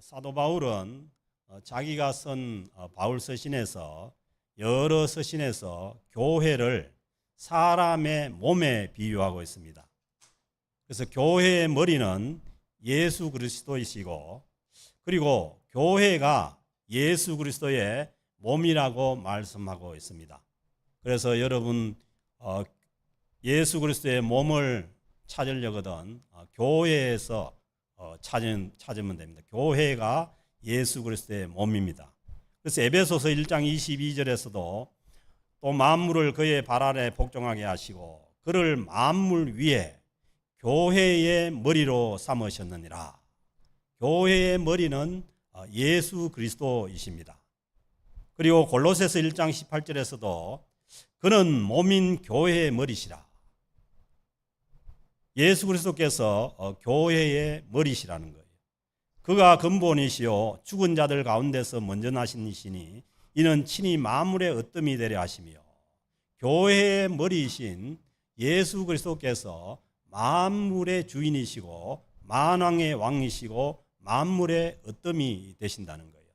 사도 바울은 자기가 쓴 바울 서신에서 여러 서신에서 교회를 사람의 몸에 비유하고 있습니다. 그래서 교회의 머리는 예수 그리스도이시고, 그리고 교회가 예수 그리스도의 몸이라고 말씀하고 있습니다. 그래서 여러분 예수 그리스도의 몸을 찾으려거든 교회에서 찾으면 됩니다. 교회가 예수 그리스도의 몸입니다. 그래서 에베소서 1장 22절에서도 또 만물을 그의 발 아래 복종하게 하시고 그를 만물 위에 교회의 머리로 삼으셨느니라. 교회의 머리는 예수 그리스도이십니다. 그리고 골로새서 1장 18절에서도 그는 몸인 교회의 머리시라. 예수 그리스도께서 교회의 머리시라는 거예요. 그가 근본이시요 죽은 자들 가운데서 먼저 나신 이시니 이는 친히 만물의 으뜸이 되려 하시며, 교회의 머리이신 예수 그리스도께서 만물의 주인이시고 만왕의 왕이시고 만물의 으뜸이 되신다는 거예요.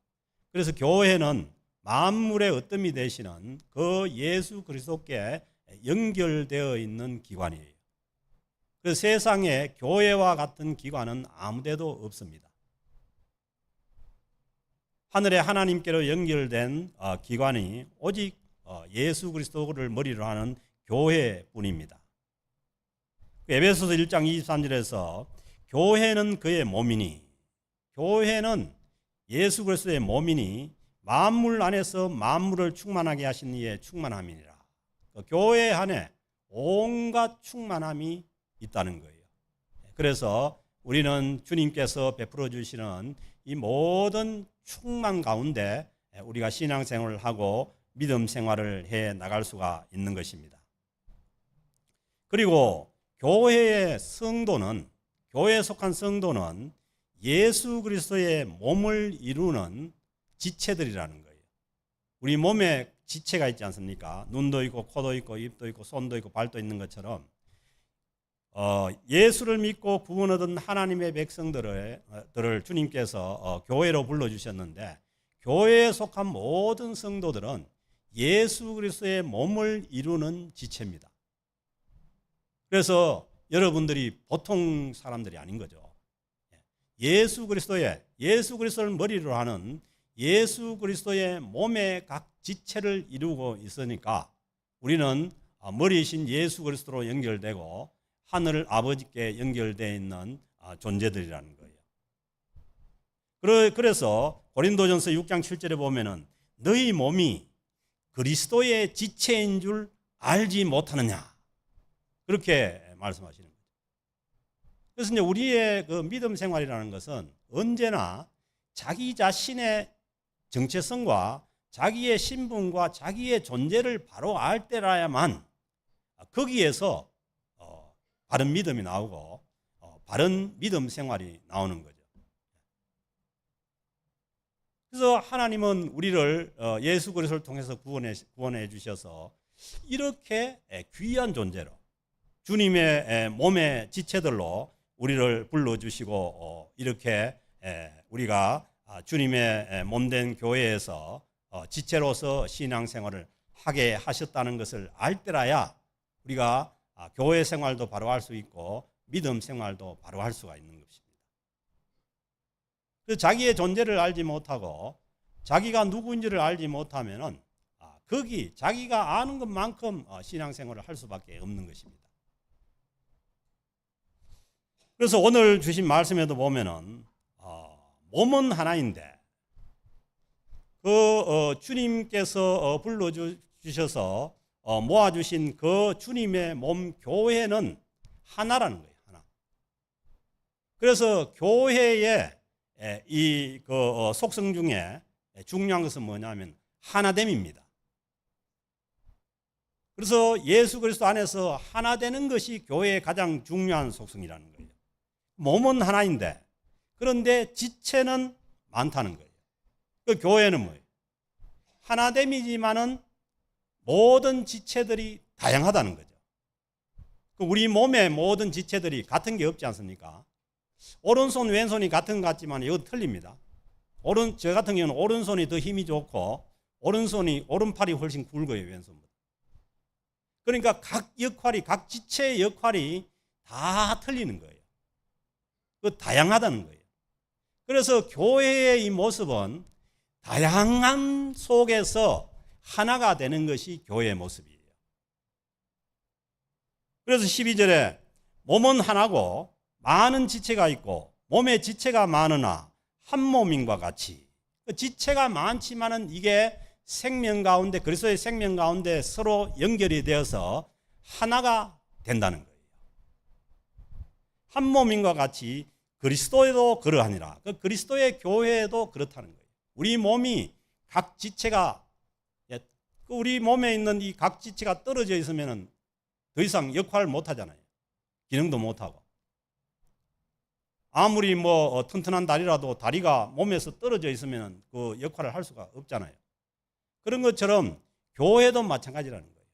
그래서 교회는 만물의 으뜸이 되시는 그 예수 그리스도께 연결되어 있는 기관이에요. 그래서 세상에 교회와 같은 기관은 아무데도 없습니다. 하늘의 하나님께로 연결된 기관이 오직 예수 그리스도를 머리로 하는 교회뿐입니다. 에베소서 1장 23절에서 교회는 그의 몸이니, 교회는 예수 그리스도의 몸이니 만물 안에서 만물을 충만하게 하신 이의 충만함이니라. 교회 안에 온갖 충만함이 있다는 거예요. 그래서 우리는 주님께서 베풀어 주시는 이 모든 충만 가운데 우리가 신앙생활을 하고 믿음 생활을 해 나갈 수가 있는 것입니다. 그리고 교회의 성도는, 교회에 속한 성도는 예수 그리스도의 몸을 이루는 지체들이라는 거예요. 우리 몸에 지체가 있지 않습니까? 눈도 있고 코도 있고 입도 있고 손도 있고 발도 있는 것처럼 예수를 믿고 구원 얻은 하나님의 백성들을 주님께서 교회로 불러주셨는데, 교회에 속한 모든 성도들은 예수 그리스도의 몸을 이루는 지체입니다. 그래서 여러분들이 보통 사람들이 아닌 거죠. 예수 그리스도를 머리로 하는 예수 그리스도의 몸의 각 지체를 이루고 있으니까 우리는 머리이신 예수 그리스도로 연결되고 하늘 아버지께 연결되어 있는 존재들이라는 거예요. 그래서 고린도전서 6장 7절에 보면은 너희 몸이 그리스도의 지체인 줄 알지 못하느냐, 그렇게 말씀하시는 거죠. 그래서 이제 우리의 그 믿음 생활이라는 것은 언제나 자기 자신의 정체성과 자기의 신분과 자기의 존재를 바로 알 때라야만 거기에서 바른 믿음이 나오고 바른 믿음 생활이 나오는 거죠. 그래서 하나님은 우리를 예수 그리스도를 통해서 구원해 주셔서 이렇게 귀한 존재로 주님의 몸의 지체들로 우리를 불러주시고 이렇게 우리가 주님의 몸된 교회에서 지체로서 신앙생활을 하게 하셨다는 것을 알 때라야 우리가 교회 생활도 바로 할 수 있고 믿음 생활도 바로 할 수가 있는 것입니다. 자기의 존재를 알지 못하고 자기가 누구인지를 알지 못하면은 거기 자기가 아는 것만큼 신앙생활을 할 수밖에 없는 것입니다. 그래서 오늘 주신 말씀에도 보면은 몸은 하나인데 주님께서 불러주셔서 모아주신 그 주님의 몸 교회는 하나라는 거예요. 하나. 그래서 교회의 이 속성 중에 중요한 것은 뭐냐면 하나됨입니다. 그래서 예수 그리스도 안에서 하나 되는 것이 교회의 가장 중요한 속성이라는 거예요. 몸은 하나인데 그런데 지체는 많다는 거예요. 그 교회는 뭐예요? 하나됨이지만은 모든 지체들이 다양하다는 거죠. 우리 몸의 모든 지체들이 같은 게 없지 않습니까? 오른손 왼손이 같은 것 같지만 이건 틀립니다. 저 같은 경우는 오른손이 더 힘이 좋고 오른팔이 훨씬 굵어요, 왼손보다. 그러니까 각 역할이, 각 지체의 역할이 다 틀리는 거예요. 그 다양하다는 거예요. 그래서 교회의 이 모습은 다양함 속에서 하나가 되는 것이 교회의 모습이에요. 그래서 12절에 몸은 하나고 많은 지체가 있고 몸의 지체가 많으나 한 몸인과 같이, 그 지체가 많지만은 이게 생명 가운데, 그리스도의 생명 가운데 서로 연결이 되어서 하나가 된다는 거예요. 한 몸인과 같이 그리스도에도 그러하니라. 그 그리스도의 교회에도 그렇다는 거예요. 우리 몸이 각 지체가, 우리 몸에 있는 이 각 지체가 떨어져 있으면 더 이상 역할을 못 하잖아요. 기능도 못 하고. 아무리 튼튼한 다리라도 다리가 몸에서 떨어져 있으면 그 역할을 할 수가 없잖아요. 그런 것처럼 교회도 마찬가지라는 거예요.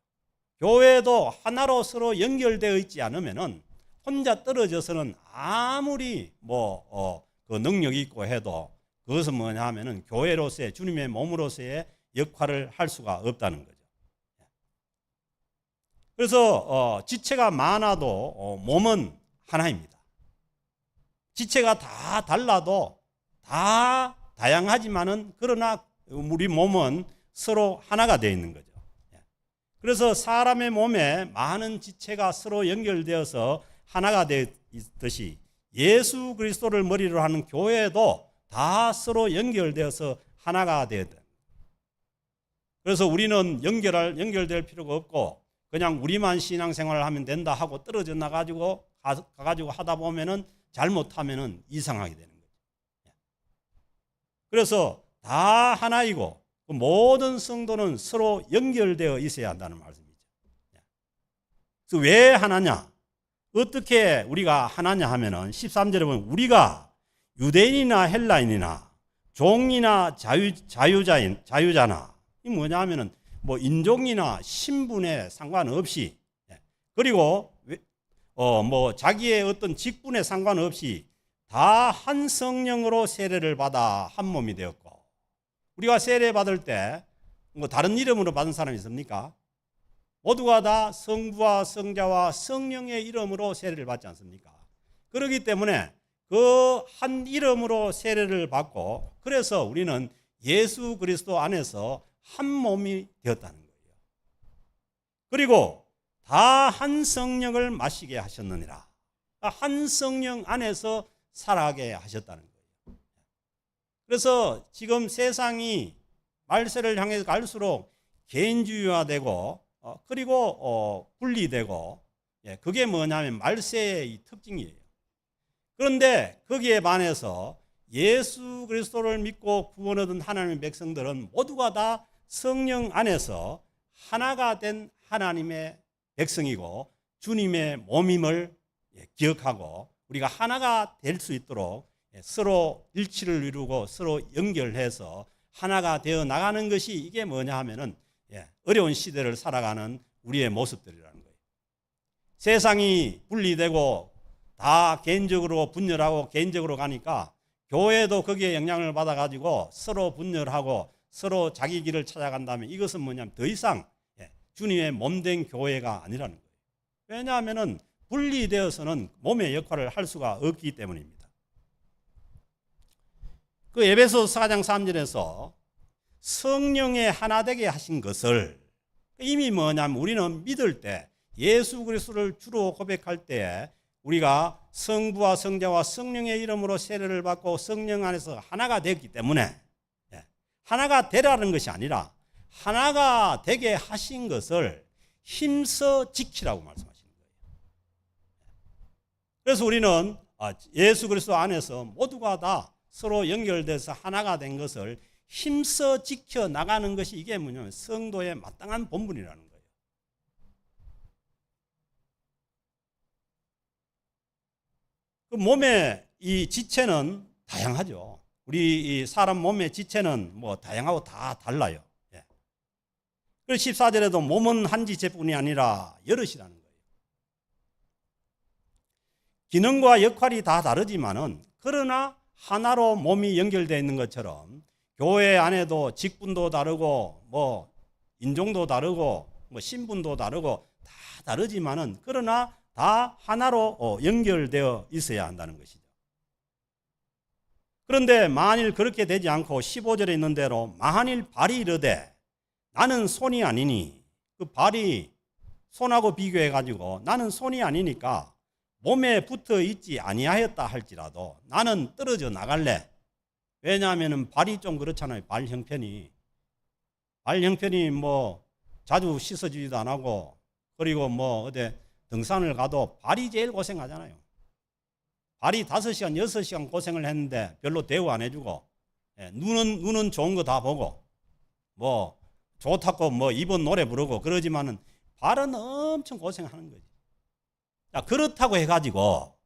교회도 하나로 서로 연결되어 있지 않으면은 혼자 떨어져서는 아무리 그 능력이 있고 해도 그것은 뭐냐 하면은 교회로서의, 주님의 몸으로서의 역할을 할 수가 없다는 거죠. 그래서 지체가 많아도 몸은 하나입니다. 지체가 다 달라도 다 다양하지만은 그러나 우리 몸은 서로 하나가 되어 있는 거죠. 그래서 사람의 몸에 많은 지체가 서로 연결되어서 하나가 되어 있듯이 예수 그리스도를 머리로 하는 교회도 다 서로 연결되어서 하나가 되어야 돼. 그래서 우리는 연결될 필요가 없고 그냥 우리만 신앙생활을 하면 된다 하고 떨어져 나가지고 가가지고 하다 보면은 잘못하면은 이상하게 되는 거죠. 그래서 다 하나이고 모든 성도는 서로 연결되어 있어야 한다는 말씀이죠. 그래서 왜 하나냐? 어떻게 우리가 하나냐 하면은 13절에 보면 우리가 유대인이나 헬라인이나 종이나 자유자나, 이 뭐냐 하면은 인종이나 신분에 상관없이, 그리고 자기의 어떤 직분에 상관없이 다 한 성령으로 세례를 받아 한 몸이 되었고, 우리가 세례 받을 때 다른 이름으로 받은 사람이 있습니까? 모두가 다 성부와 성자와 성령의 이름으로 세례를 받지 않습니까? 그렇기 때문에 그 한 이름으로 세례를 받고, 그래서 우리는 예수 그리스도 안에서 한 몸이 되었다는 거예요. 그리고 다 한 성령을 마시게 하셨느니라. 한 성령 안에서 살아가게 하셨다는 거예요. 그래서 지금 세상이 말세를 향해 갈수록 개인주의화되고 그리고 분리되고, 그게 뭐냐면 말세의 특징이에요. 그런데 거기에 반해서 예수 그리스도를 믿고 구원 얻은 하나님의 백성들은 모두가 다 성령 안에서 하나가 된 하나님의 백성이고 주님의 몸임을 기억하고 우리가 하나가 될 수 있도록 서로 일치를 이루고 서로 연결해서 하나가 되어 나가는 것이, 이게 뭐냐 하면은 어려운 시대를 살아가는 우리의 모습들이라는 거예요. 세상이 분리되고 다 개인적으로 분열하고 개인적으로 가니까 교회도 거기에 영향을 받아가지고 서로 분열하고 서로 자기 길을 찾아간다면 이것은 뭐냐면 더 이상 주님의 몸된 교회가 아니라는 거예요. 왜냐하면은 분리되어서는 몸의 역할을 할 수가 없기 때문입니다. 그 에베소서 4장 3절에서 성령의 하나 되게 하신 것을, 이미 뭐냐면 우리는 믿을 때 예수 그리스도를 주로 고백할 때에 우리가 성부와 성자와 성령의 이름으로 세례를 받고 성령 안에서 하나가 되었기 때문에 하나가 되라는 것이 아니라 하나가 되게 하신 것을 힘써 지키라고 말씀하시는 거예요. 그래서 우리는 예수 그리스도 안에서 모두가 다 서로 연결돼서 하나가 된 것을 힘써 지켜 나가는 것이, 이게 뭐냐면 성도의 마땅한 본분이라는 거예요. 그 몸의 이 지체는 다양하죠. 우리 이 사람 몸의 지체는 다양하고 다 달라요. 그래서 14절에도 몸은 한 지체뿐이 아니라 여럿이라는 거예요. 기능과 역할이 다 다르지만은 그러나 하나로 몸이 연결되어 있는 것처럼 교회 안에도 직분도 다르고 뭐 인종도 다르고 뭐 신분도 다르고 다 다르지만은 그러나 다 하나로 연결되어 있어야 한다는 것이죠. 그런데 만일 그렇게 되지 않고 15절에 있는 대로 만일 발이 이르되 나는 손이 아니니, 그 발이 손하고 비교해 가지고 나는 손이 아니니까 몸에 붙어 있지 아니하였다 할지라도 나는 떨어져 나갈래. 왜냐하면 발이 좀 그렇잖아요. 발 형편이 뭐 자주 씻어주지도 안 하고, 그리고 뭐 어디 등산을 가도 발이 제일 고생하잖아요. 발이 5시간 6시간 고생을 했는데 별로 대우 안 해주고, 눈은 좋은 거 다 보고 뭐 좋다고 뭐 입은 노래 부르고 그러지만은 발은 엄청 고생하는 거지. 자, 그렇다고 해가지고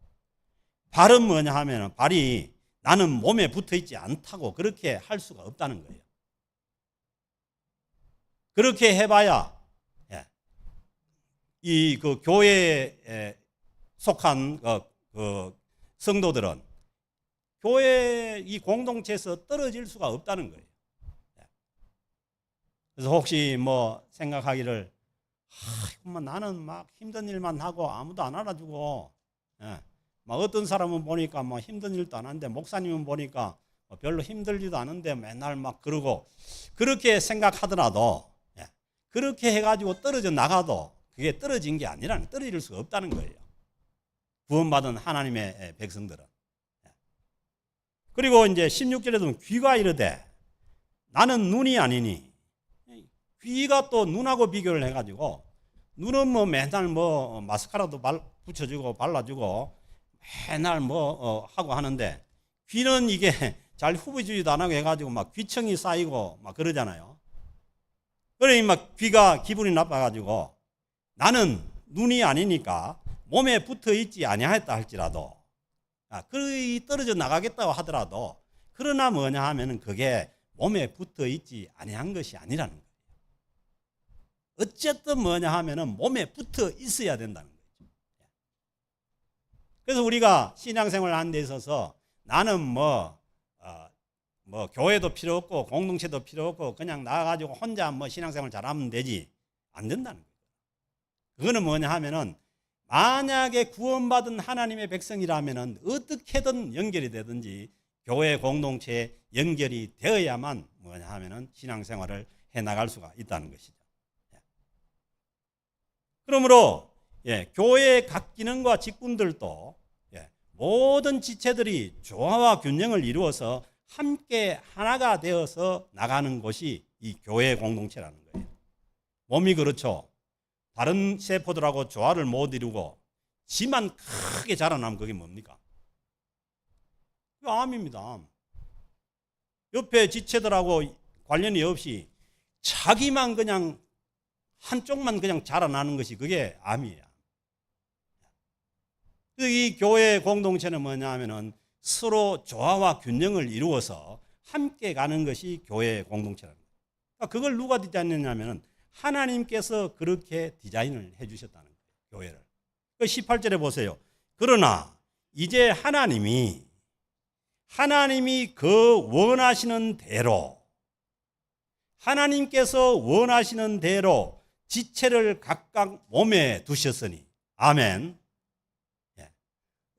발은 뭐냐 하면은 발이 나는 몸에 붙어 있지 않다고 그렇게 할 수가 없다는 거예요. 그렇게 해봐야 이 그 교회에 속한 그 성도들은 교회 이 공동체에서 떨어질 수가 없다는 거예요. 그래서 혹시 뭐 생각하기를 나는 막 힘든 일만 하고 아무도 안 알아주고, 막 어떤 사람은 보니까 뭐 힘든 일도 안 하는데 목사님은 보니까 별로 힘들지도 않은데 맨날 막 그러고, 그렇게 생각하더라도 그렇게 해가지고 떨어져 나가도 그게 떨어진 게 아니라 떨어질 수가 없다는 거예요. 구원받은 하나님의 백성들은. 그리고 이제 16절에도 귀가 이르되 나는 눈이 아니니, 귀가 또 눈하고 비교를 해가지고 눈은 뭐 맨날 뭐 마스카라도 붙여주고 발라주고 맨날 뭐 하고 하는데 귀는 이게 잘 후보주의도 안 하고 해가지고 막 귀청이 쌓이고 막 그러잖아요. 그러니 막 귀가 기분이 나빠가지고 나는 눈이 아니니까 몸에 붙어 있지 아니하였다 할지라도, 거의 떨어져 나가겠다고 하더라도, 그러나 뭐냐 하면은 그게 몸에 붙어 있지 아니한 것이 아니라는 거예요. 어쨌든 뭐냐 하면은 몸에 붙어 있어야 된다는 거죠. 그래서 우리가 신앙생활 하는 데 있어서 나는 뭐 교회도 필요 없고 공동체도 필요 없고 그냥 나가가지고 혼자 뭐 신앙생활 잘하면 되지, 안 된다는 거예요. 그거는 뭐냐 하면은 만약에 구원받은 하나님의 백성이라면은 어떻게든 연결이 되든지 교회 공동체에 연결이 되어야만 뭐냐 하면은 신앙생활을 해나갈 수가 있다는 것이죠. 그러므로 교회의 각 기능과 직분들도 모든 지체들이 조화와 균형을 이루어서 함께 하나가 되어서 나가는 것이 이 교회 공동체라는 거예요. 몸이 그렇죠. 다른 세포들하고 조화를 못 이루고 지만 크게 자라나면 그게 뭡니까? 암입니다. 암. 옆에 지체들하고 관련이 없이 자기만 그냥 한쪽만 그냥 자라나는 것이 그게 암이에요. 이 교회 공동체는 뭐냐 하면은 서로 조화와 균형을 이루어서 함께 가는 것이 교회 공동체라는 거예요. 그러니까 그걸 누가 디자인했냐면은 하나님께서 그렇게 디자인을 해주셨다는 거예요. 교회를. 18절에 보세요. 그러나 이제 하나님이 그 원하시는 대로, 하나님께서 원하시는 대로 지체를 각각 몸에 두셨으니, 아멘.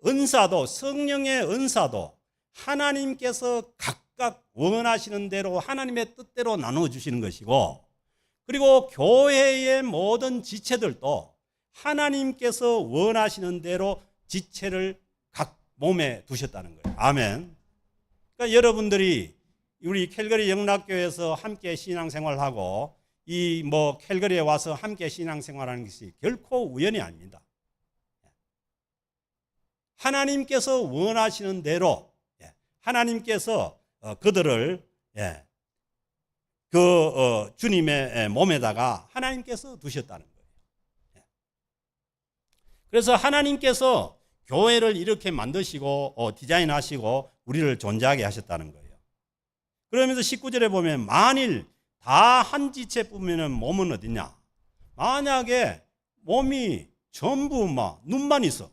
은사도, 성령의 은사도 하나님께서 각각 원하시는 대로 하나님의 뜻대로 나눠주시는 것이고, 그리고 교회의 모든 지체들도 하나님께서 원하시는 대로 지체를 각 몸에 두셨다는 거예요. 아멘. 그러니까 여러분들이 우리 캘거리 영락교회에서 함께 신앙생활하고 이 뭐 캘거리에 와서 함께 신앙생활하는 것이 결코 우연이 아닙니다. 하나님께서 원하시는 대로 하나님께서 그들을 주님의 몸에다가 하나님께서 두셨다는 거예요. 그래서 하나님께서 교회를 이렇게 만드시고 디자인하시고 우리를 존재하게 하셨다는 거예요. 그러면서 19절에 보면 만일 다 한 지체뿐이면 몸은 어디냐? 만약에 몸이 전부 막 눈만 있어,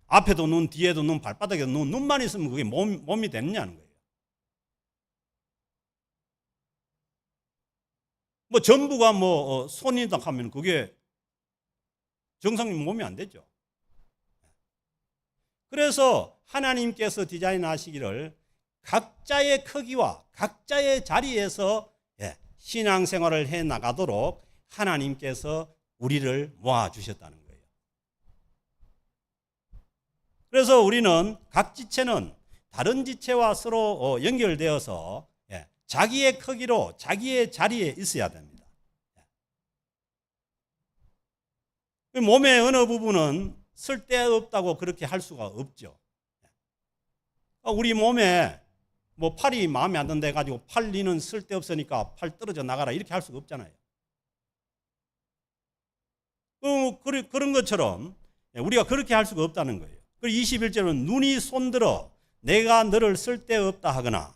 앞에도 눈, 뒤에도 눈, 발바닥에도 눈, 눈만 있으면 그게 몸이 되느냐는 거예요. 뭐 전부가 뭐 손이다 하면 그게 정상인 몸이 안 되죠. 그래서 하나님께서 디자인하시기를 각자의 크기와 각자의 자리에서 신앙생활을 해 나가도록 하나님께서 우리를 모아주셨다는 거예요. 그래서 우리는 각 지체는 다른 지체와 서로 연결되어서 자기의 크기로 자기의 자리에 있어야 됩니다. 몸의 어느 부분은 쓸데없다고 그렇게 할 수가 없죠. 우리 몸에 뭐 팔이 마음에 안 든다 해가지고 팔 니는 쓸데없으니까 팔 떨어져 나가라 이렇게 할 수가 없잖아요. 그런 것처럼 우리가 그렇게 할 수가 없다는 거예요. 그리고 21절은 눈이 손들어 내가 너를 쓸데없다 하거나,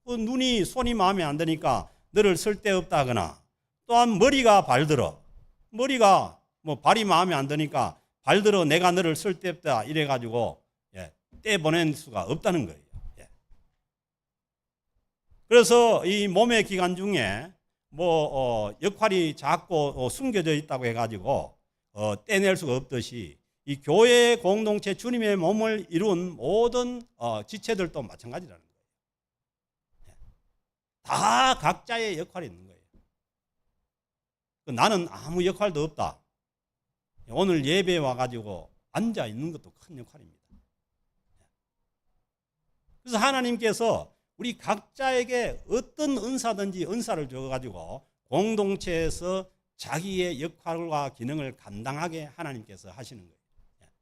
눈이 손이 마음에 안 드니까 너를 쓸데없다 하거나, 또한 머리가 발들어, 머리가 뭐 발이 마음에 안 드니까 발들어 내가 너를 쓸데없다 이래가지고 떼보낼 수가 없다는 거예요. 그래서 이 몸의 기관 중에 뭐 역할이 작고 숨겨져 있다고 해가지고 떼낼 수가 없듯이 이 교회 공동체 주님의 몸을 이룬 모든 지체들도 마찬가지라는 거예요. 다 각자의 역할이 있는 거예요. 나는 아무 역할도 없다. 오늘 예배에 와가지고 앉아 있는 것도 큰 역할입니다. 그래서 하나님께서 우리 각자에게 어떤 은사든지 은사를 줘가지고 공동체에서 자기의 역할과 기능을 감당하게 하나님께서 하시는 거예요.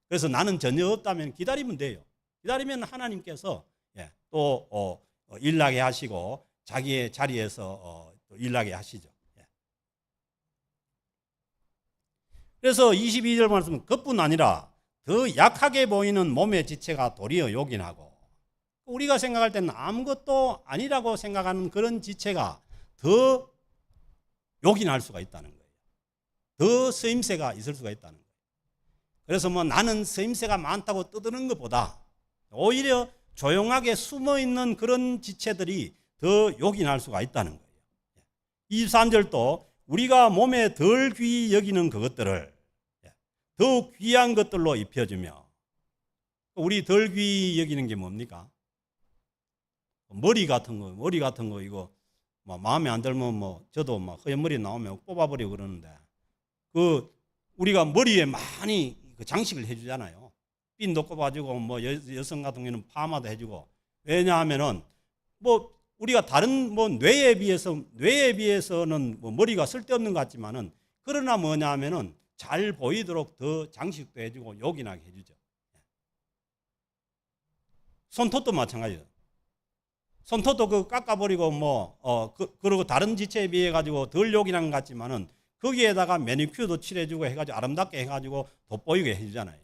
그래서 나는 전혀 없다면 기다리면 돼요. 기다리면 하나님께서 또 일나게 하시고 자기의 자리에서 또 일나게 하시죠. 그래서 22절 말씀은 그뿐 아니라 더 약하게 보이는 몸의 지체가 도리어 요긴하고, 우리가 생각할 때는 아무것도 아니라고 생각하는 그런 지체가 더 요긴할 수가 있다는 거예요. 더 쓰임새가 있을 수가 있다는 거예요. 그래서 뭐 나는 쓰임새가 많다고 떠드는 것보다 오히려 조용하게 숨어 있는 그런 지체들이 더 요긴할 수가 있다는 거예요. 23절도 우리가 몸에 덜 귀히 여기는 그것들을 더욱 귀한 것들로 입혀주며, 우리 덜 귀히 여기는 게 뭡니까? 머리 같은 거 이거 뭐 마음에 안 들면 뭐 저도 막 허연 머리 나오면 뽑아버리고 그러는데, 우리가 머리에 많이 장식을 해주잖아요. 핀도 꼽아주고 뭐 여성 같은 경우는 파마도 해주고. 왜냐하면은 뭐 우리가 다른 뭐 뇌에 비해서는 뭐 머리가 쓸데없는 것 같지만은, 그러나 뭐냐면은 잘 보이도록 더 장식도 해주고 요긴하게 해주죠. 손톱도 마찬가지예요. 손톱도 그 깎아버리고 그리고 다른 지체에 비해 가지고 덜 요긴한 것 같지만은 거기에다가 매니큐어도 칠해주고 해가지고 아름답게 해가지고 돋보이게 해주잖아요.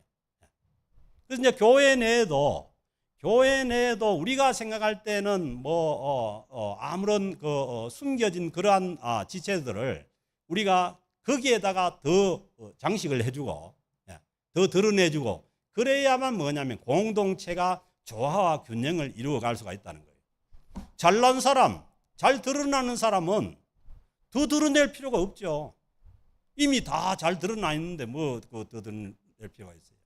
그래서 이제 교회 내에도 우리가 생각할 때는 아무런 숨겨진 그러한 지체들을 우리가 거기에다가 더 장식을 해주고 더 드러내주고, 그래야만 뭐냐면 공동체가 조화와 균형을 이루어갈 수가 있다는 거예요. 잘난 사람, 잘 드러나는 사람은 더 드러낼 필요가 없죠. 이미 다 잘 드러나 있는데 뭐 더 드러낼 필요가 있어요.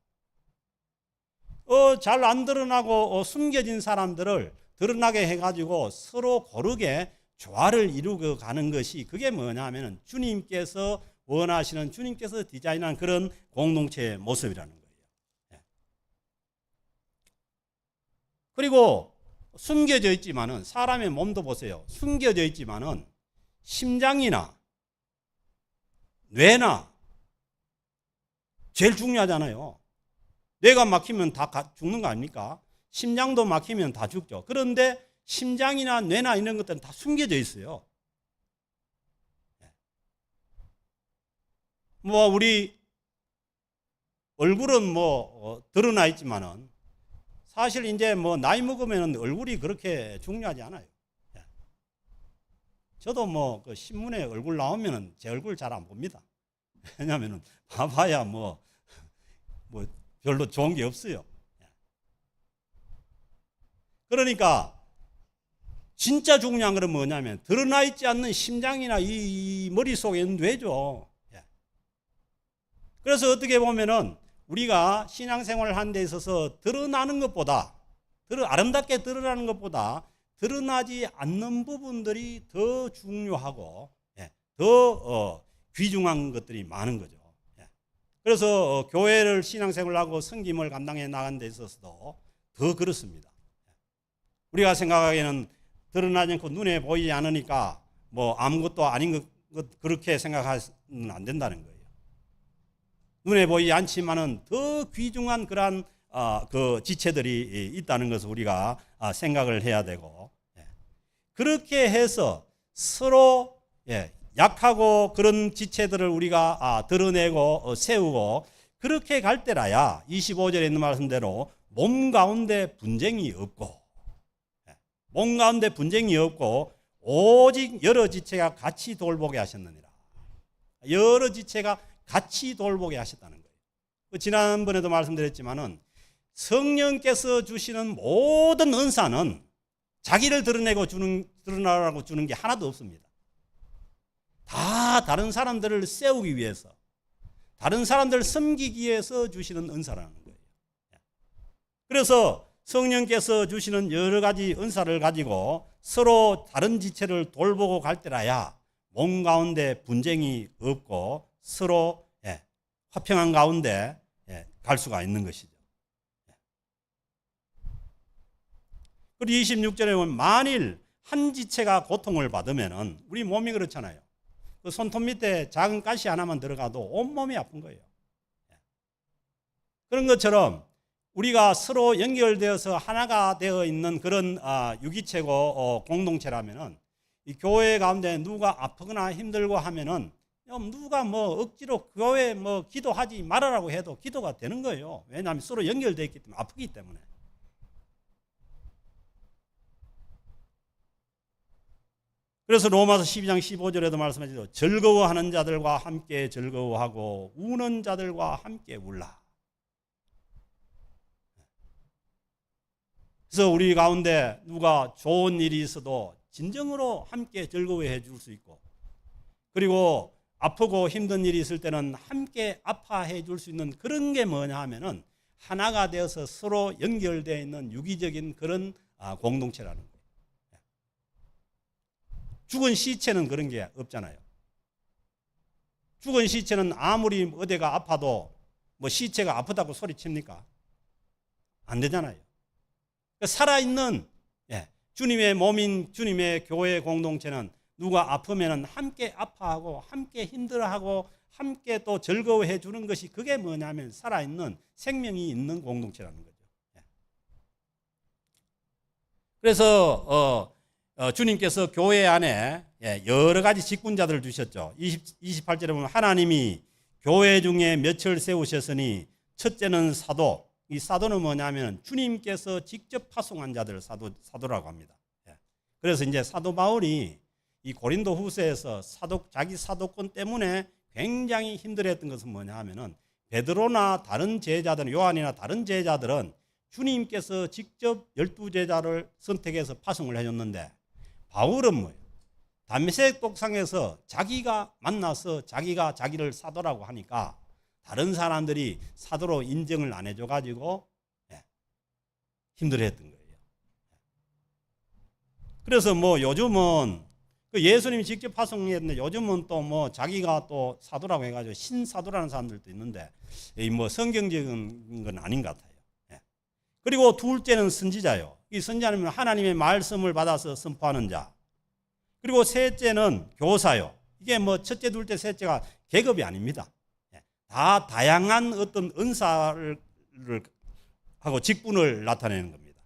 잘 안 드러나고 숨겨진 사람들을 드러나게 해가지고 서로 고르게 조화를 이루고 가는 것이, 그게 뭐냐 하면 주님께서 원하시는, 주님께서 디자인한 그런 공동체의 모습이라는 거예요. 그리고 숨겨져 있지만은, 사람의 몸도 보세요. 숨겨져 있지만은 심장이나 뇌나 제일 중요하잖아요. 뇌가 막히면 다 죽는 거 아닙니까? 심장도 막히면 다 죽죠. 그런데 심장이나 뇌나 이런 것들은 다 숨겨져 있어요. 우리 얼굴은 드러나 있지만은 사실 이제 나이 먹으면 얼굴이 그렇게 중요하지 않아요. 저도 그 신문에 얼굴 나오면은 제 얼굴 잘 안 봅니다. 왜냐면은 봐봐야 별로 좋은 게 없어요. 그러니까 진짜 중요한 것은 뭐냐면 드러나 있지 않는 심장이나 이 머릿속에 있는 뇌죠. 그래서 어떻게 보면은 우리가 신앙생활을 하는 데 있어서 드러나는 것보다 아름답게 드러나는 것보다 드러나지 않는 부분들이 더 중요하고 더 귀중한 것들이 많은 거죠. 그래서 교회를 신앙생활을 하고 섬김을 감당해 나가는 데 있어서도 더 그렇습니다. 우리가 생각하기에는 드러나지 않고 눈에 보이지 않으니까 뭐 아무것도 아닌 것 그렇게 생각하면 안 된다는 거예요. 눈에 보이지 않지만은 더 귀중한 그러한 그 지체들이 있다는 것을 우리가 생각을 해야 되고, 그렇게 해서 서로 약하고 그런 지체들을 우리가 드러내고 세우고 그렇게 갈 때라야 25절에 있는 말씀대로 몸 가운데 분쟁이 없고 오직 여러 지체가 같이 돌보게 하셨느니라. 여러 지체가 같이 돌보게 하셨다는 거예요. 지난번에도 말씀드렸지만은 성령께서 주시는 모든 은사는 자기를 드러나라고 주는 게 하나도 없습니다. 다 다른 사람들을 세우기 위해서, 다른 사람들을 섬기기 위해서 주시는 은사라는 거예요. 그래서 성령께서 주시는 여러 가지 은사를 가지고 서로 다른 지체를 돌보고 갈 때라야 몸 가운데 분쟁이 없고 서로 화평한 가운데 갈 수가 있는 것이죠. 그리고 26절에 보면 만일 한 지체가 고통을 받으면은 우리 몸이 그렇잖아요. 그 손톱 밑에 작은 가시 하나만 들어가도 온몸이 아픈 거예요. 그런 것처럼 우리가 서로 연결되어서 하나가 되어 있는 그런 유기체고 공동체라면은 이 교회 가운데 누가 아프거나 힘들고 하면은 누가 뭐 억지로 교회 뭐 기도하지 말아라고 해도 기도가 되는 거예요. 왜냐하면 서로 연결되어 있기 때문에, 아프기 때문에. 그래서 로마서 12장 15절에도 말씀하시죠. 즐거워하는 자들과 함께 즐거워하고 우는 자들과 함께 울라. 그래서 우리 가운데 누가 좋은 일이 있어도 진정으로 함께 즐거워해 줄 수 있고, 그리고 아프고 힘든 일이 있을 때는 함께 아파해 줄 수 있는 그런 게 뭐냐 하면은 하나가 되어서 서로 연결되어 있는 유기적인 그런 공동체라는 거예요. 죽은 시체는 그런 게 없잖아요. 죽은 시체는 아무리 어디가 아파도 뭐 시체가 아프다고 소리칩니까? 안 되잖아요. 살아있는 주님의 몸인 주님의 교회 공동체는 누가 아프면 함께 아파하고 함께 힘들어하고 함께 또 즐거워해 주는 것이, 그게 뭐냐면 살아있는 생명이 있는 공동체라는 거죠. 그래서 주님께서 교회 안에 여러 가지 직분자들을 주셨죠. 28절에 보면 하나님이 교회 중에 몇을 세우셨으니 첫째는 사도. 이 사도는 뭐냐면 주님께서 직접 파송한 자들을 사도라고 합니다. 그래서 이제 사도 바울이 이 고린도 후서에서 자기 사도권 때문에 굉장히 힘들어했던 것은 뭐냐 하면은 베드로나 다른 제자들은, 요한이나 다른 제자들은 주님께서 직접 12제자를 선택해서 파송을 해줬는데 바울은 뭐예요? 담메색 독상에서 자기가 만나서 자기가 자기를 사도라고 하니까 다른 사람들이 사도로 인정을 안 해줘가지고 힘들어했던 거예요. 그래서 뭐 요즘은 그 예수님이 직접 파송했는데 요즘은 또 뭐 자기가 또 사도라고 해가지고 신사도라는 사람들도 있는데 뭐 성경적인 건 아닌 것 같아요. 그리고 둘째는 선지자요. 이 선지자는 하나님의 말씀을 받아서 선포하는 자. 그리고 셋째는 교사요. 이게 뭐 첫째, 둘째, 셋째가 계급이 아닙니다. 다 다양한 어떤 은사를 하고 직분을 나타내는 겁니다.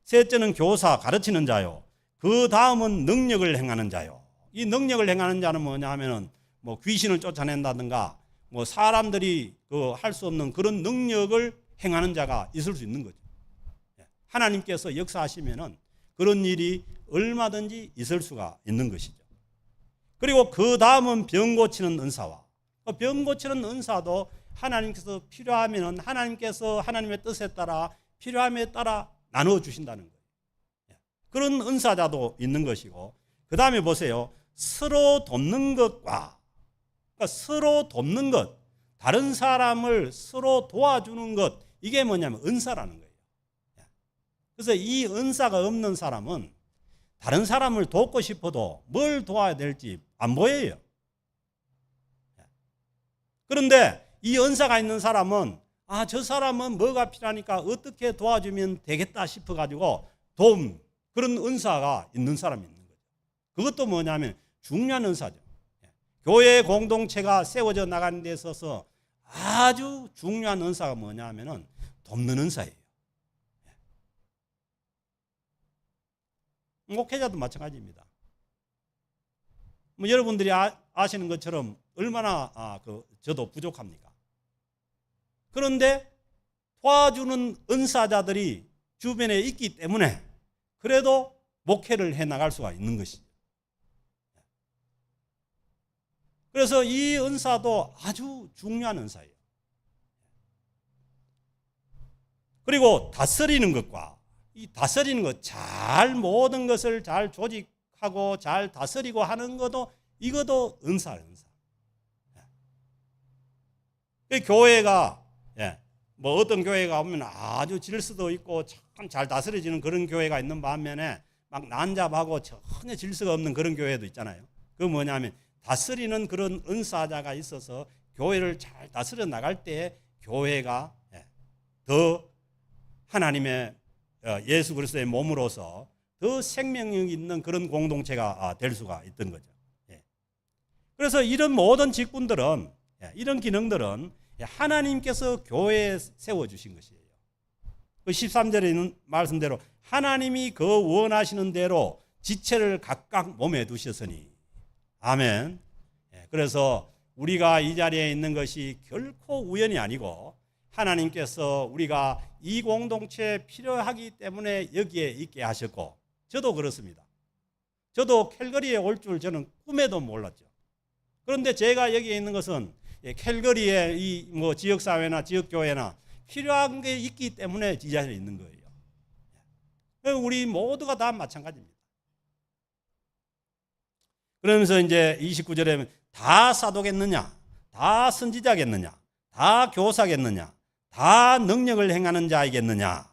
셋째는 교사, 가르치는 자요. 그 다음은 능력을 행하는 자요. 이 능력을 행하는 자는 뭐냐 하면은 뭐 귀신을 쫓아낸다든가 뭐 사람들이 그 할 수 없는 그런 능력을 행하는 자가 있을 수 있는 거죠. 하나님께서 역사하시면은 그런 일이 얼마든지 있을 수가 있는 것이죠. 그리고 그 다음은 병 고치는 은사와, 병 고치는 은사도 하나님께서 필요하면은 하나님께서 하나님의 뜻에 따라 필요함에 따라 나누어 주신다는 거예요. 그런 은사자도 있는 것이고, 그 다음에 보세요. 서로 돕는 것과, 그러니까 서로 돕는 것, 다른 사람을 서로 도와주는 것, 이게 뭐냐면 은사라는 거예요. 그래서 이 은사가 없는 사람은 다른 사람을 돕고 싶어도 뭘 도와야 될지 안 보여요. 그런데 이 은사가 있는 사람은 저 사람은 뭐가 필요하니까 어떻게 도와주면 되겠다 싶어가지고 도움, 그런 은사가 있는 사람이 있는 거죠. 그것도 뭐냐면 중요한 은사죠. 교회 공동체가 세워져 나가는 데 있어서 아주 중요한 은사가 뭐냐면은 돕는 은사예요. 목회자도 마찬가지입니다. 뭐 여러분들이 아시는 것처럼 얼마나 저도 부족합니까? 그런데 도와주는 은사자들이 주변에 있기 때문에 그래도 목회를 해 나갈 수가 있는 것이죠. 그래서 이 은사도 아주 중요한 은사예요. 그리고 다스리는 것과 이 다스리는 것, 잘 모든 것을 잘 조직하고 잘 다스리고 하는 것도 이것도 은사예요. 은사. 교회가 뭐 어떤 교회가 오면 아주 질서도 있고 참 잘 다스려지는 그런 교회가 있는 반면에 막 난잡하고 전혀 질서가 없는 그런 교회도 있잖아요. 그 뭐냐면 다스리는 그런 은사자가 있어서 교회를 잘 다스려 나갈 때 교회가 더 하나님의 예수 그리스도의 몸으로서 더 생명력 있는 그런 공동체가 될 수가 있던 거죠. 그래서 이런 모든 직분들은, 이런 기능들은 하나님께서 교회에 세워주신 것이에요. 그 13절에 있는 말씀대로 하나님이 그 원하시는 대로 지체를 각각 몸에 두셨으니. 아멘. 그래서 우리가 이 자리에 있는 것이 결코 우연이 아니고 하나님께서 우리가 이 공동체에 필요하기 때문에 여기에 있게 하셨고, 저도 그렇습니다. 저도 캘거리에 올 줄 저는 꿈에도 몰랐죠. 그런데 제가 여기에 있는 것은 캘거리에 이 뭐 지역사회나 지역교회나 필요한 게 있기 때문에 이 자리에 있는 거예요. 우리 모두가 다 마찬가지입니다. 그러면서 이제 29절에 다 사도겠느냐, 다 선지자겠느냐, 다 교사겠느냐, 다 능력을 행하는 자이겠느냐,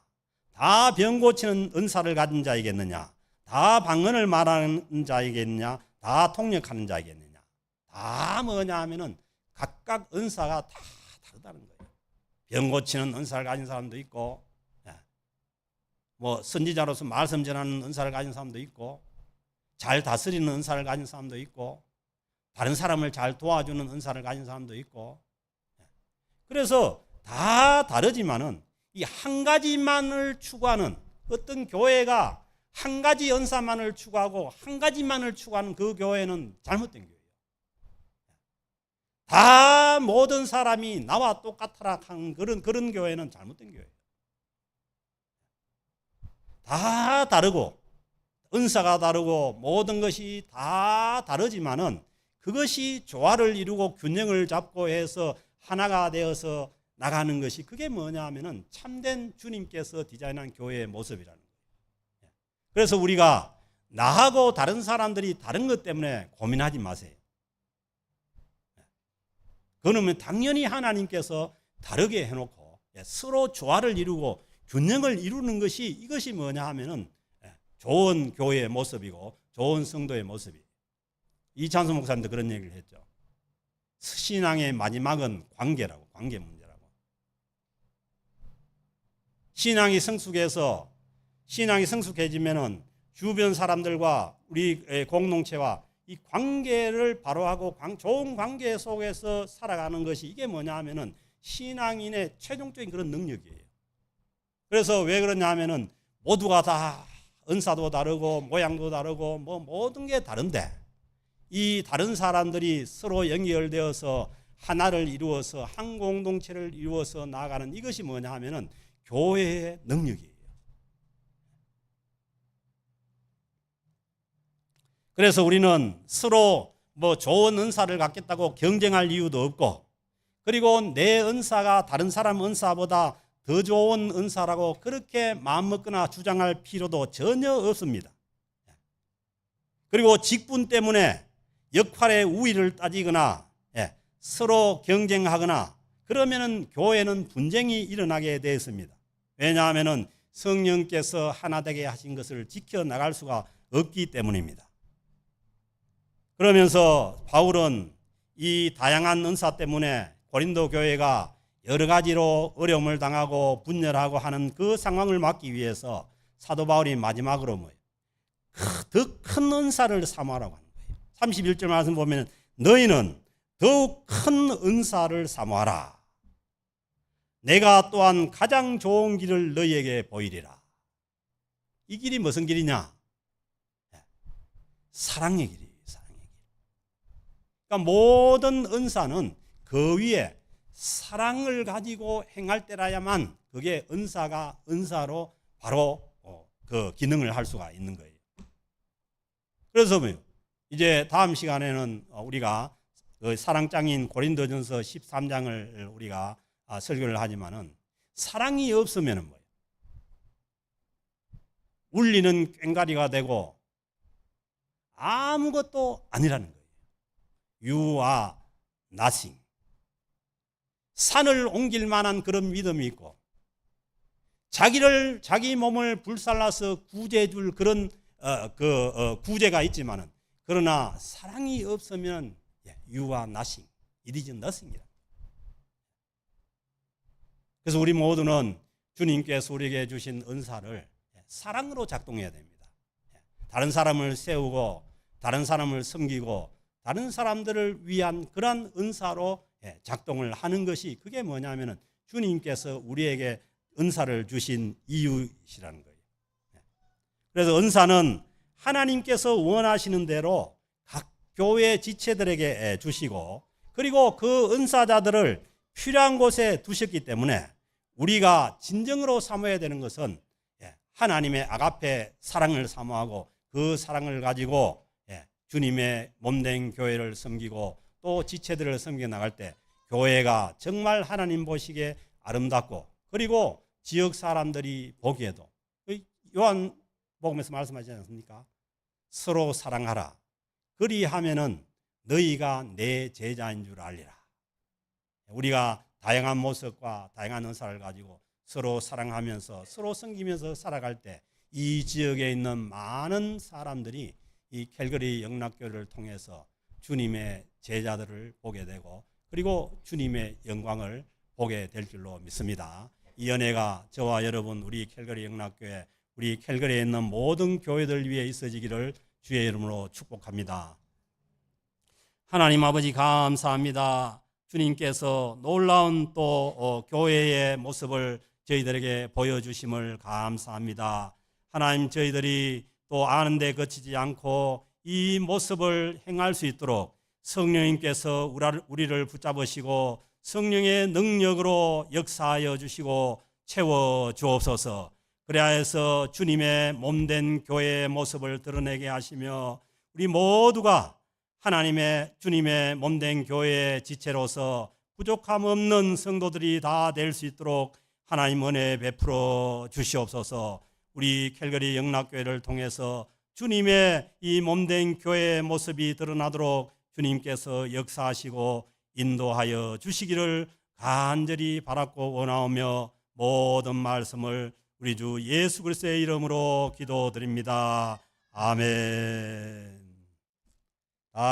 다 병 고치는 은사를 가진 자이겠느냐, 다 방언을 말하는 자이겠느냐, 다 통역하는 자이겠느냐. 다 뭐냐 하면은 각각 은사가 다 다르다는 거예요. 병 고치는 은사를 가진 사람도 있고, 뭐 선지자로서 말씀 전하는 은사를 가진 사람도 있고, 잘 다스리는 은사를 가진 사람도 있고, 다른 사람을 잘 도와주는 은사를 가진 사람도 있고. 그래서 다 다르지만은 이 한 가지만을 추구하는, 어떤 교회가 한 가지 은사만을 추구하고 한 가지만을 추구하는 그 교회는 잘못된 교회예요. 다 모든 사람이 나와 똑같아라 하는 그런 교회는 잘못된 교회예요. 다 다르고 은사가 다르고 모든 것이 다 다르지만은 그것이 조화를 이루고 균형을 잡고 해서 하나가 되어서 나가는 것이, 그게 뭐냐 하면은 참된 주님께서 디자인한 교회의 모습이라는 거예요. 그래서 우리가 나하고 다른 사람들이 다른 것 때문에 고민하지 마세요. 그러면 당연히 하나님께서 다르게 해놓고 서로 조화를 이루고 균형을 이루는 것이, 이것이 뭐냐 하면은 좋은 교회의 모습이고 좋은 성도의 모습이에요. 이찬수 목사님도 그런 얘기를 했죠. 신앙의 마지막은 관계라고, 관계 문제라고. 신앙이 성숙해지면은 주변 사람들과 우리 공동체와 이 관계를 바로하고 좋은 관계 속에서 살아가는 것이, 이게 뭐냐 하면은 신앙인의 최종적인 그런 능력이에요. 그래서 왜 그러냐 하면은 모두가 다 은사도 다르고 모양도 다르고 뭐 모든 게 다른데, 이 다른 사람들이 서로 연결되어서 하나를 이루어서 한 공동체를 이루어서 나아가는, 이것이 뭐냐 하면은 교회의 능력이에요. 그래서 우리는 서로 뭐 좋은 은사를 갖겠다고 경쟁할 이유도 없고, 그리고 내 은사가 다른 사람 은사보다 더 좋은 은사라고 그렇게 마음먹거나 주장할 필요도 전혀 없습니다. 그리고 직분 때문에 역할의 우위를 따지거나 서로 경쟁하거나 그러면은 교회는 분쟁이 일어나게 되었습니다. 왜냐하면은 성령께서 하나 되게 하신 것을 지켜나갈 수가 없기 때문입니다. 그러면서 바울은 이 다양한 은사 때문에 고린도 교회가 여러 가지로 어려움을 당하고 분열하고 하는 그 상황을 막기 위해서 사도 바울이 마지막으로 더 큰 은사를 사모하라고 하는 거예요. 31절 말씀 보면 너희는 더욱 큰 은사를 사모하라. 내가 또한 가장 좋은 길을 너희에게 보이리라. 이 길이 무슨 길이냐? 사랑의 길이에요. 사랑의 길. 그러니까 모든 은사는 그 위에 사랑을 가지고 행할 때라야만 그게 은사로 바로 그 기능을 할 수가 있는 거예요. 그래서 이제 다음 시간에는 우리가 그 사랑장인 고린도전서 13장을 우리가 설교를 하지만은 사랑이 없으면은 뭐예요? 울리는 꽹과리가 되고 아무것도 아니라는 거예요. You are nothing. 산을 옮길 만한 그런 믿음이 있고 자기 몸을 불살라서 구제해줄 그런 구제가 있지만은 그러나 사랑이 없으면 you are nothing. It is nothing이라. 그래서 우리 모두는 주님께서 우리에게 주신 은사를 사랑으로 작동해야 됩니다. 다른 사람을 세우고 다른 사람을 섬기고 다른 사람들을 위한 그러한 은사로 작동을 하는 것이 그게 뭐냐면은 주님께서 우리에게 은사를 주신 이유시라는 거예요. 그래서 은사는 하나님께서 원하시는 대로 각 교회 지체들에게 주시고 그리고 그 은사자들을 필요한 곳에 두셨기 때문에 우리가 진정으로 사모해야 되는 것은 하나님의 아가페 사랑을 사모하고 그 사랑을 가지고 주님의 몸된 교회를 섬기고 또 지체들을 섬겨 나갈 때 교회가 정말 하나님 보시기에 아름답고 그리고 지역 사람들이 보기에도 요한복음에서 말씀하지 않습니까? 서로 사랑하라. 그리하면은 너희가 내 제자인 줄 알리라. 우리가 다양한 모습과 다양한 은사를 가지고 서로 사랑하면서 서로 섬기면서 살아갈 때 이 지역에 있는 많은 사람들이 이 캘거리 영락교를 통해서 주님의 제자들을 보게 되고 그리고 주님의 영광을 보게 될 줄로 믿습니다. 이 은혜가 저와 여러분 우리 캘거리 영락교회 우리 캘거리에 있는 모든 교회들 위해 있어지기를 주의 이름으로 축복합니다. 하나님 아버지 감사합니다. 주님께서 놀라운 또 교회의 모습을 저희들에게 보여주심을 감사합니다. 하나님 저희들이 또 아는데 그치지 않고 이 모습을 행할 수 있도록 성령님께서 우리를 붙잡으시고 성령의 능력으로 역사하여 주시고 채워 주옵소서. 그래야해서 주님의 몸된 교회의 모습을 드러내게 하시며 우리 모두가 하나님의 주님의 몸된 교회의 지체로서 부족함 없는 성도들이 다 될 수 있도록 하나님 은혜 베풀어 주시옵소서. 우리 캘거리 영락교회를 통해서 주님의 이 몸된 교회의 모습이 드러나도록 주님께서 역사하시고 인도하여 주시기를 간절히 바랐고 원하오며 모든 말씀을 우리 주 예수 그리스도의 이름으로 기도드립니다. 아멘.